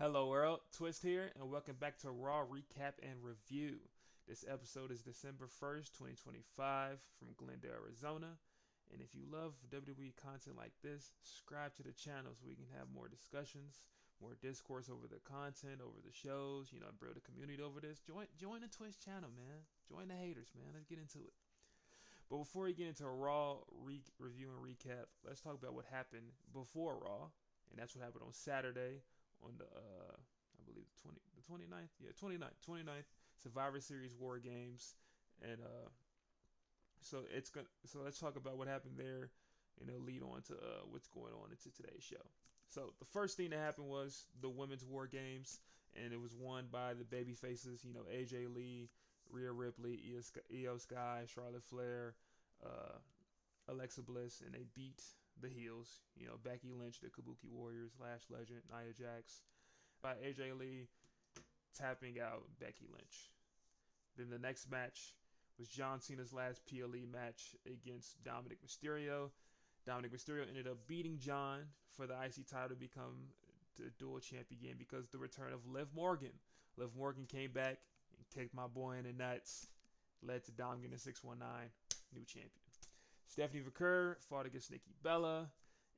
Hello world, Twist here, and welcome back to Raw Recap and Review. This episode is December 1st, 2025 from Glendale, Arizona. And if you love WWE content like this, subscribe to the channel so we can have more discussions, more discourse over the content, over the shows, build a community over this. Join the Twist channel, man. Join the haters, man. Let's get into it. But before we get into a Review and recap, let's talk about what happened before Raw, and that's what happened on Saturday on the I believe the 29th, yeah, 29th Survivor Series War Games, and so let's talk about what happened there, and it'll lead on to what's going on into today's show. So the first thing that happened was the women's War Games, and it was won by the baby faces. AJ Lee, Rhea Ripley, Io Sky, Charlotte Flair, uh, Alexa Bliss, and they beat the heels. Becky Lynch, the Kabuki Warriors, Lash Legend, Nia Jax, by AJ Lee tapping out Becky Lynch. Then the next match was John Cena's last PLE match against Dominic Mysterio. Dominic Mysterio ended up beating John for the IC title to become the dual champion again because the return of Liv Morgan. Liv Morgan came back and kicked my boy in the nuts, led to Dom getting a 619 new champion. Stephanie Vaquer fought against Nikki Bella,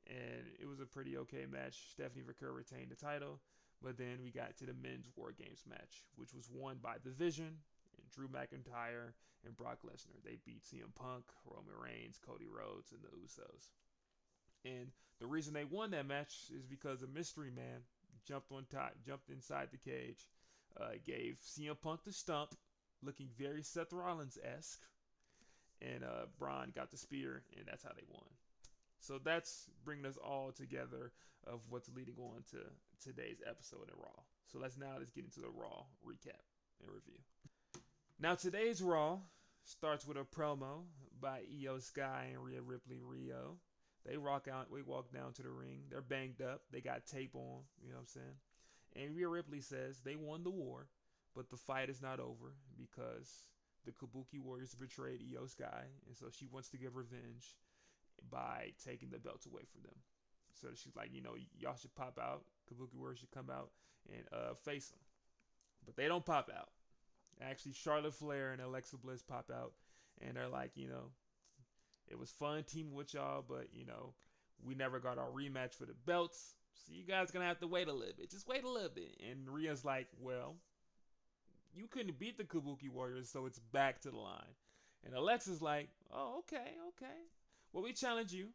and it was a pretty okay match. Stephanie Vaquer retained the title, but then we got to the men's War Games match, which was won by The Vision and Drew McIntyre and Brock Lesnar. They beat CM Punk, Roman Reigns, Cody Rhodes, and the Usos. And the reason they won that match is because a mystery man jumped on top, jumped inside the cage, gave CM Punk the stump, looking very Seth Rollins esque, and Braun got the spear, and that's how they won. So that's bringing us all together of what's leading on to today's episode in Raw. So let's get into the Raw recap and review. Now today's Raw starts with a promo by Io Sky and Rhea Ripley Rio. We walk down to the ring. They're banged up. They got tape on. You know what I'm saying? And Rhea Ripley says they won the war, but the fight is not over because the Kabuki Warriors betrayed Io Sky, and so she wants to get revenge by taking the belts away from them. So she's like, y'all should pop out. Kabuki Warriors should come out and face them. But they don't pop out. Actually, Charlotte Flair and Alexa Bliss pop out, and they're like, it was fun teaming with y'all, but we never got our rematch for the belts. So you guys gonna have to wait a little bit. Just wait a little bit. And Rhea's like, well, you couldn't beat the Kabuki Warriors, so it's back to the line. And Alexa's like, oh, okay. Well, we challenge you,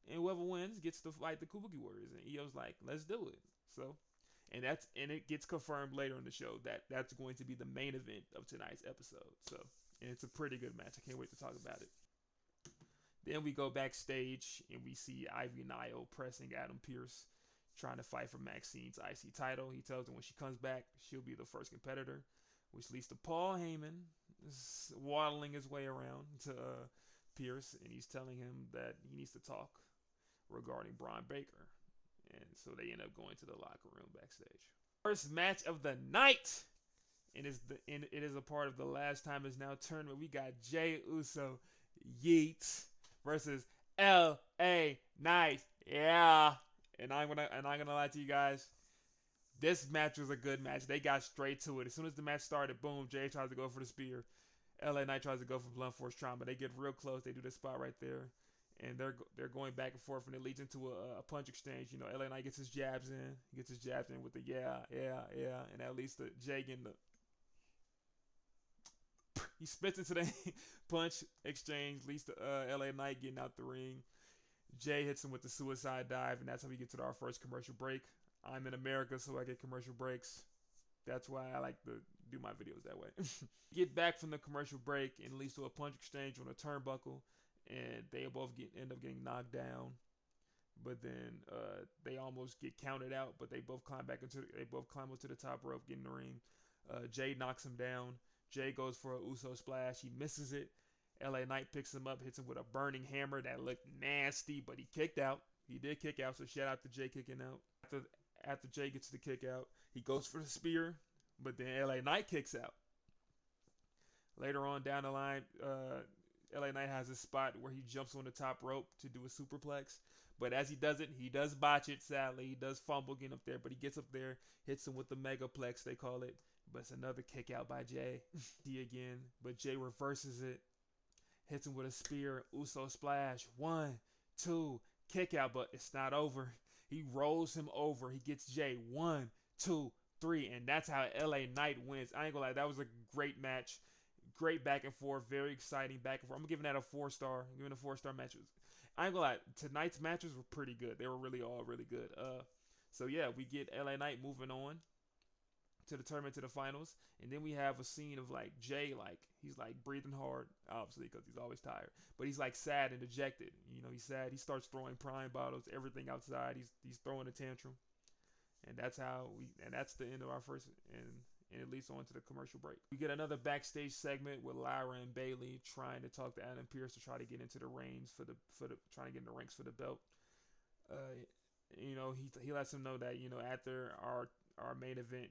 and whoever wins gets to fight the Kabuki Warriors. And Io's like, let's do it. So, and it gets confirmed later in the show that that's going to be the main event of tonight's episode. So, and it's a pretty good match. I can't wait to talk about it. Then we go backstage and we see Ivy Nile pressing Adam Pearce, trying to fight for Maxine's IC title. He tells her when she comes back, she'll be the first competitor, which leads to Paul Heyman waddling his way around to Pearce, and he's telling him that he needs to talk regarding Braun Baker. And so they end up going to the locker room backstage. First match of the night, and it is a part of the last time is now tournament. We got Jey Uso, Yeet versus L.A. Knight. Yeah, and I'm gonna lie to you guys. This match was a good match. They got straight to it. As soon as the match started, boom, Jey tries to go for the spear. LA Knight tries to go for blunt force trauma. They get real close. They do this spot right there, and they're going back and forth, and it leads into a punch exchange. LA Knight gets his jabs in. He gets his jabs in with the yeah, and that leads to Jey getting the. He spits into the punch exchange, leads to LA Knight getting out the ring. Jey hits him with the suicide dive, and that's how we get to our first commercial break. I'm in America, so I get commercial breaks. That's why I like to do my videos that way. Get back from the commercial break and leads to a punch exchange on a turnbuckle, and they both end up getting knocked down. But then they almost get counted out, but they both climb up to the top rope, get in the ring. Jey knocks him down. Jey goes for a Uso splash. He misses it. LA Knight picks him up, hits him with a burning hammer that looked nasty, but he kicked out. He did kick out, so shout out to Jey kicking out. After Jey gets the kick out, he goes for the spear, but then LA Knight kicks out. Later on down the line, LA Knight has a spot where he jumps on the top rope to do a superplex, But as he does it, he does botch it, sadly. He does fumble getting up there, but he gets up there, hits him with the megaplex, they call it. But it's another kick out by Jay. D again, but Jay reverses it, hits him with a spear, Uso splash. 1, 2, kick out, but it's not over. He rolls him over. He gets Jay. 1, 2, 3, and that's how LA Knight wins. I ain't gonna lie, that was a great match. Great back and forth, very exciting back and forth. I'm giving that a 4-star. I'm giving a 4-star match. I ain't gonna lie, tonight's matches were pretty good. They were really all really good. So yeah, we get LA Knight moving on to the tournament, to the finals, and then we have a scene of like Jay, like he's like breathing hard, obviously because he's always tired, but he's like sad and dejected. You know, he's sad. He starts throwing prime bottles, everything outside. He's throwing a tantrum, and that's the end of our first and it leads on to the commercial break. We get another backstage segment with Lyra and Bayley trying to talk to Adam Pearce to try to get into the reins for the trying to get in the ranks for the belt. Uh, he lets him know that after our main event,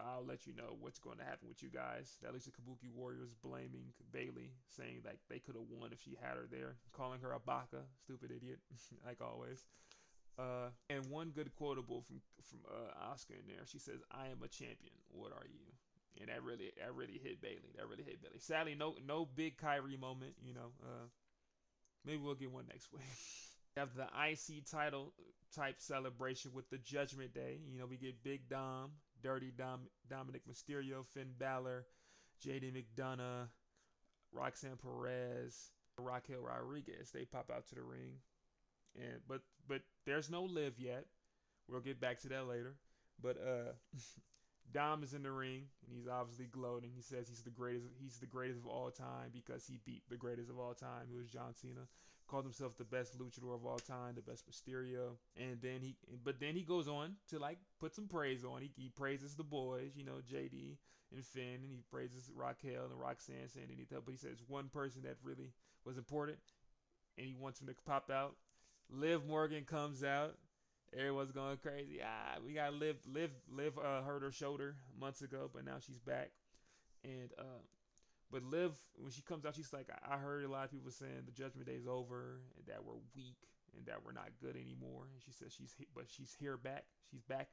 I'll let you know what's going to happen with you guys. That leads to Kabuki Warriors blaming Bayley, saying like they could have won if she had her there, calling her a baka, stupid idiot, like always. And one good quotable from Oscar in there. She says, "I am a champion. What are you?" And that really hit Bayley. That really hit Bayley. Sadly, no big Kyrie moment. Maybe we'll get one next week. We have the IC title type celebration with the Judgment Day. We get Big Dom, Dirty Dom, Dominic Mysterio, Finn Balor, JD McDonough, Roxanne Perez, Raquel Rodriguez. They pop out to the ring, and but there's no Liv yet. We'll get back to that later. But Dom is in the ring and he's obviously gloating. He says he's the greatest. He's the greatest of all time because he beat the greatest of all time, who was John Cena. Called himself the best luchador of all time, the best Mysterio. But then he goes on to like put some praise on. He praises the boys, JD and Finn, and he praises Raquel and Roxanne, saying they need help. But he says one person that really was important, and he wants him to pop out. Liv Morgan comes out. Everyone's going crazy. We got Liv. Liv hurt her shoulder months ago, but now she's back. And but Liv, when she comes out, she's like, I heard a lot of people saying the Judgment Day is over and that we're weak and that we're not good anymore. And she says she's back. She's back.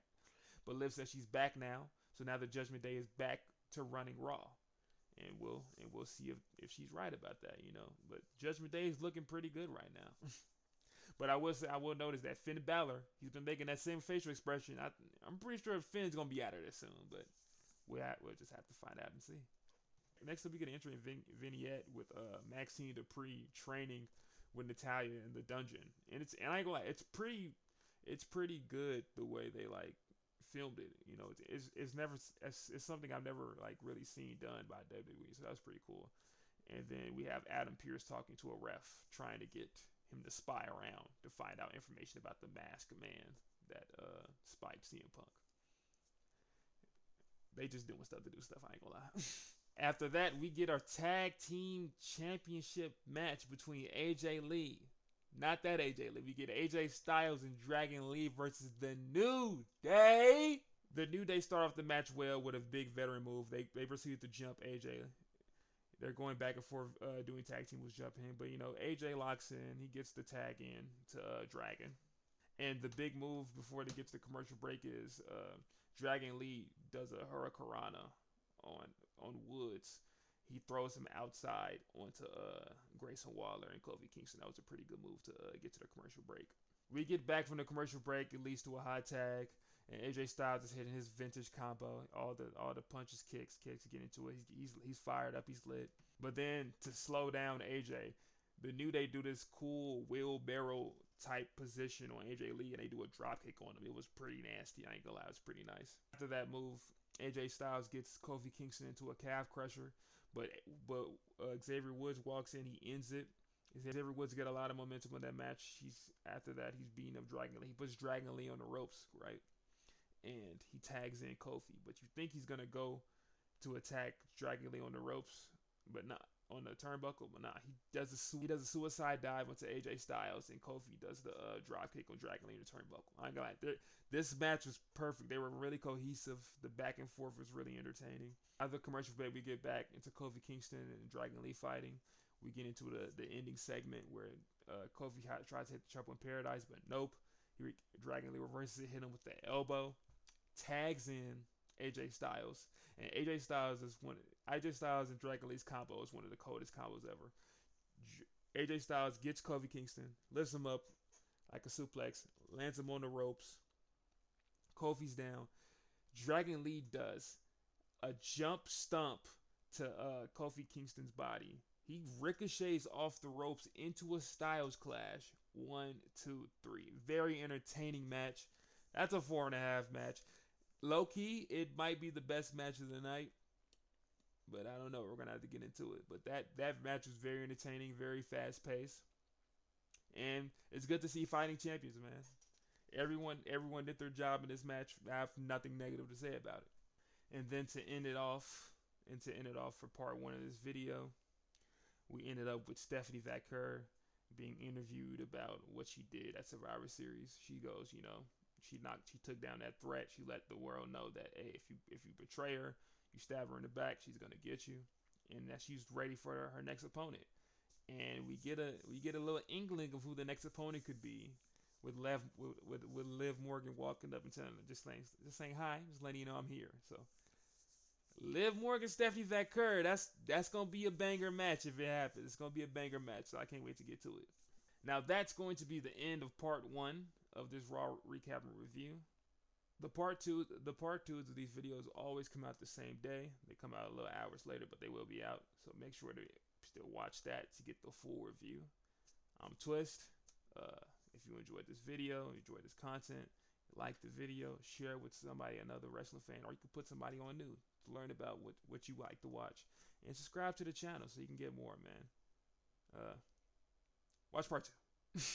But Liv says she's back now. So now the Judgment Day is back to running Raw. And we'll see if she's right about that, But Judgment Day is looking pretty good right now. But I will notice that Finn Balor, he's been making that same facial expression. I'm pretty sure Finn's gonna be out of there soon, but we'll just have to find out and see. Next up, we get an entry vignette with Maxine Dupree training with Natalya in the dungeon, and I ain't gonna lie, it's pretty good the way they like filmed it. It's something I've never like really seen done by WWE, so that was pretty cool. And then we have Adam Pearce talking to a ref, trying to get him to spy around to find out information about the masked man that spiked CM Punk. They just doing stuff to do stuff, I ain't gonna lie. After that, we get our tag team championship match between AJ Lee. Not that AJ Lee. We get AJ Styles and Dragon Lee versus The New Day. The New Day start off the match well with a big veteran move. They proceeded to jump AJ. They're going back and forth doing tag team was jumping him. But, AJ locks in. He gets the tag in to Dragon. And the big move before they get to the commercial break is Dragon Lee does a Hurricanrana on Woods. He throws him outside onto Grayson Waller and Kofi Kingston. That was a pretty good move to get to the commercial break. We get back from the commercial break. It leads to a high tag. And AJ Styles is hitting his vintage combo. All the punches, kicks, get into it. He's fired up. He's lit. But then to slow down AJ, the New Day do this cool wheelbarrow type position on AJ Lee, and they do a drop kick on him. It was pretty nasty. I ain't gonna lie, it was pretty nice. After that move, AJ Styles gets Kofi Kingston into a calf crusher, but Xavier Woods walks in. He ends it. Xavier Woods got a lot of momentum in that match. After that, he's beating up Dragon Lee. He puts Dragon Lee on the ropes, right? And he tags in Kofi, but you think he's gonna go to attack Dragon Lee on the ropes, but not on the turnbuckle. But nah, he does a suicide dive onto AJ Styles, and Kofi does the drop kick on Dragon Lee on the turnbuckle. I ain't gonna lie, this match was perfect. They were really cohesive. The back and forth was really entertaining. After the commercial break, we get back into Kofi Kingston and Dragon Lee fighting. We get into the ending segment where Kofi tries to hit the Trouble in Paradise, but nope. Dragon Lee reverses it, hit him with the elbow, tags in AJ Styles, and AJ Styles is one. AJ Styles and Dragon Lee's combo is one of the coldest combos ever. AJ Styles gets Kofi Kingston, lifts him up like a suplex, lands him on the ropes. Kofi's down. Dragon Lee does a jump stomp to Kofi Kingston's body. He ricochets off the ropes into a Styles clash. 1, 2, 3. Very entertaining match. That's a 4.5 match. Low key, it might be the best match of the night, but I don't know. We're gonna have to get into it. But that match was very entertaining, very fast paced, and it's good to see fighting champions, man. Everyone did their job in this match. I have nothing negative to say about it. And then to end it off, for part one of this video, we ended up with Stephanie Vaquer being interviewed about what she did at Survivor Series. She goes, she took down that threat. She let the world know that, hey, if you betray her, you stab her in the back, she's gonna get you, and that she's ready for her next opponent. And we get a little inkling of who the next opponent could be, with Liv Morgan walking up and telling her, just saying hi, just letting you know I'm here. So Liv Morgan, Stephanie Vaquer, that's gonna be a banger match if it happens. It's gonna be a banger match, so I can't wait to get to it. Now that's going to be the end of part one of this Raw recap and review. The part twos of these videos always come out the same day. They come out a little hours later, but they will be out. So make sure to still watch that to get the full review. I'm Twist. If you enjoyed this video, enjoyed this content, like the video, share it with somebody, another wrestling fan, or you can put somebody on new to learn about what you like to watch. And subscribe to the channel so you can get more, man. Watch part two.